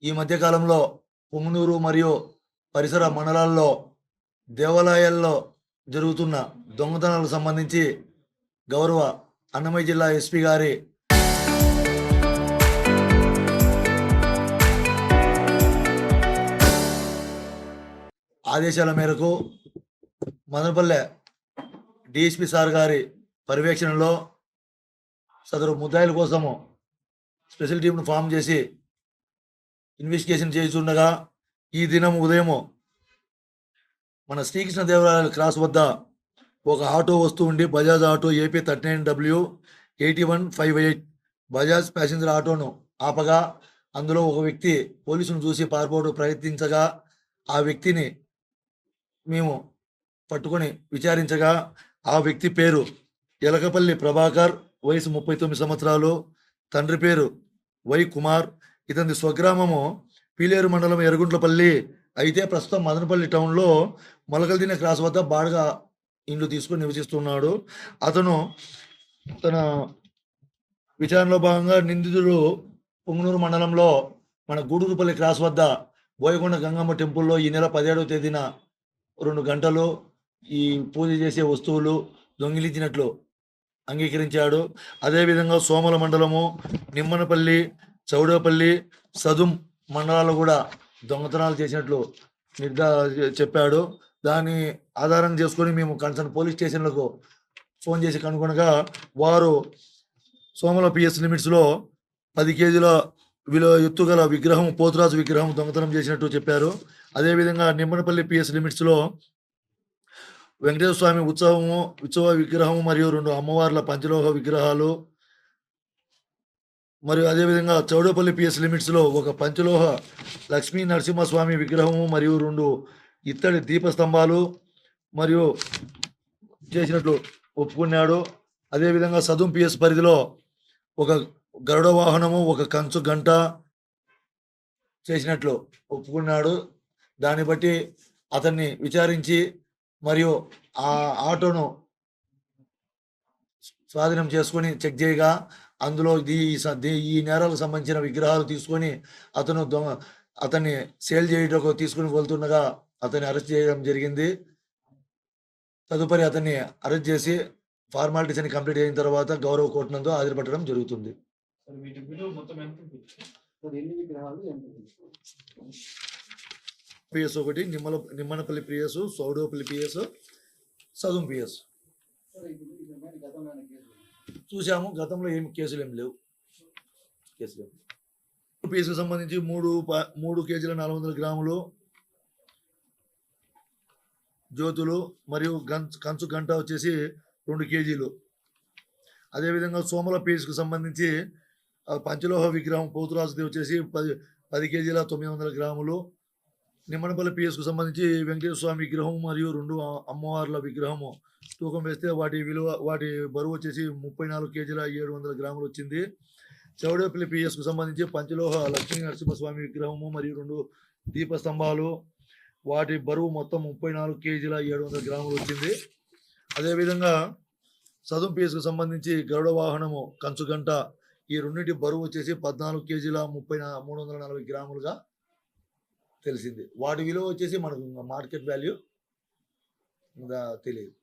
ఈ మధ్య కాలంలో పుంగనూరు మరియు పరిసర మండలాల్లో దేవాలయాల్లో జరుగుతున్న దొంగతనాలకు సంబంధించి గౌరవ అన్నమయ్య జిల్లా ఎస్పీ గారి ఆదేశాల మేరకు మదనపల్లె డిఎస్పి సార్ గారి పర్యవేక్షణలో సదరు ముద్దాయిల కోసము స్పెషల్ టీంను ఫామ్ చేసి ఇన్వెస్టిగేషన్ చేస్తుండగా ఈ దినం ఉదయము మన శ్రీకృష్ణదేవరాయల క్రాస్ వద్ద ఒక ఆటో వస్తూ ఉండి Bajaj auto AP 39W8158 Bajaj passenger ఆటోను ఆపగా అందులో ఒక వ్యక్తి పోలీసును చూసి పారిపోవడం ప్రయత్నించగా ఆ వ్యక్తిని మేము పట్టుకొని విచారించగా ఆ వ్యక్తి పేరు ఎలకపల్లి ప్రభాకర్, వయసు 39 సంవత్సరాలు, తండ్రి పేరు వై కుమార్. ఇతని స్వగ్రామము పీలేరు మండలం ఎర్రగుంట్లపల్లి. అయితే ప్రస్తుతం మదనపల్లి టౌన్లో మొలకల్దిన క్రాస్ వద్ద బాడగా ఇండ్లు తీసుకొని నివసిస్తున్నాడు. అతను తన విచారణలో భాగంగా నిందితుడు పొంగనూరు మండలంలో మన గూడూరుపల్లి క్రాస్ వద్ద బోయకొండ గంగమ్మ టెంపుల్లో ఈ నెల 17వ తేదీన 2 గంటలు ఈ పూజ చేసే వస్తువులు దొంగిలించినట్లు అంగీకరించాడు. అదేవిధంగా సోమల మండలము, నిమ్మనపల్లి, చౌడపల్లి, సదుం మండలాల్లో కూడా దొంగతనాలు చేసినట్లు చెప్పాడు. దాన్ని ఆధారం చేసుకొని మేము కన్సర్న్ పోలీస్ స్టేషన్లకు ఫోన్ చేసి కనుగొనగా వారు సోమల పిఎస్ లిమిట్స్లో 10 కేజీల విలువ ఎత్తుగల విగ్రహం, పోతురాజు విగ్రహం దొంగతనం చేసినట్టు చెప్పారు. అదేవిధంగా నిమ్మనపల్లి పిఎస్ లిమిట్స్లో వెంకటేశ్వర స్వామి ఉత్సవ విగ్రహం మరియు 2 అమ్మవార్ల పంచలోహ విగ్రహాలు, మరియు అదేవిధంగా చౌడపల్లి పిఎస్ లిమిట్స్లో ఒక పంచలోహ లక్ష్మీ నరసింహస్వామి విగ్రహము మరియు 2 ఇత్తడి దీపస్తంభాలు మరియు చేసినట్లు ఒప్పుకున్నాడు. అదేవిధంగా సదుం పిఎస్ పరిధిలో ఒక గరుడ వాహనము, ఒక కంచు గంట చేసినట్లు ఒప్పుకున్నాడు. దాన్ని బట్టి అతన్ని విచారించి మరియు ఆ ఆటోను స్వాధీనం చేసుకొని చెక్ చేయగా అందులో ఈ నేరాలకు సంబంధించిన విగ్రహాలు తీసుకొని అతన్ని సేల్ చేయటకు తీసుకుని వెళ్తుండగా అతన్ని అరెస్ట్ చేయడం జరిగింది. తదుపరి అతన్ని అరెస్ట్ చేసి ఫార్మాలిటీస్ అని కంప్లీట్ అయిన తర్వాత గౌరవ కోర్టు నందు హాజరుపట్టడం జరుగుతుంది. పిఎస్ ఒకటి Nimmanapalli PS, Soudopalli PS, Sadum PS చూసాము. గతంలో ఏమి కేసులు ఏమి లేవు. పిఎస్కి సంబంధించి 3 కేజీల 400 గ్రాములు జ్యోతులు మరియు కంచు గంట వచ్చేసి 2 కేజీలు. అదేవిధంగా సోమల పిఎస్కి సంబంధించి పంచలోహ విగ్రహం పోతురాజుది వచ్చేసి 10 కేజీల 900 గ్రాములు. నిమ్మనపల్లి పిఎస్కు సంబంధించి వెంకటేశ్వర స్వామి విగ్రహం మరియు 2 అమ్మవార్ల విగ్రహము తూకం వేస్తే వాటి బరువు వచ్చేసి 34 కేజీల 700 గ్రాములు వచ్చింది. చౌడేపల్లి పిఎస్కు సంబంధించి పంచలోహ లక్ష్మీ నరసింహస్వామి విగ్రహము మరియు 2 దీపస్తంభాలు, వాటి బరువు మొత్తం 34 కేజీల 700 గ్రాములు వచ్చింది. అదేవిధంగా సదుం పిఎస్కు సంబంధించి గరుడ వాహనము, కంచు గంట, ఈ రెండింటి బరువు వచ్చేసి 14 కేజీల 340 గ్రాములుగా తెలిసింది. వాటి విలువ వచ్చేసి మనకు మార్కెట్ వాల్యూ ఇంకా తెలియదు.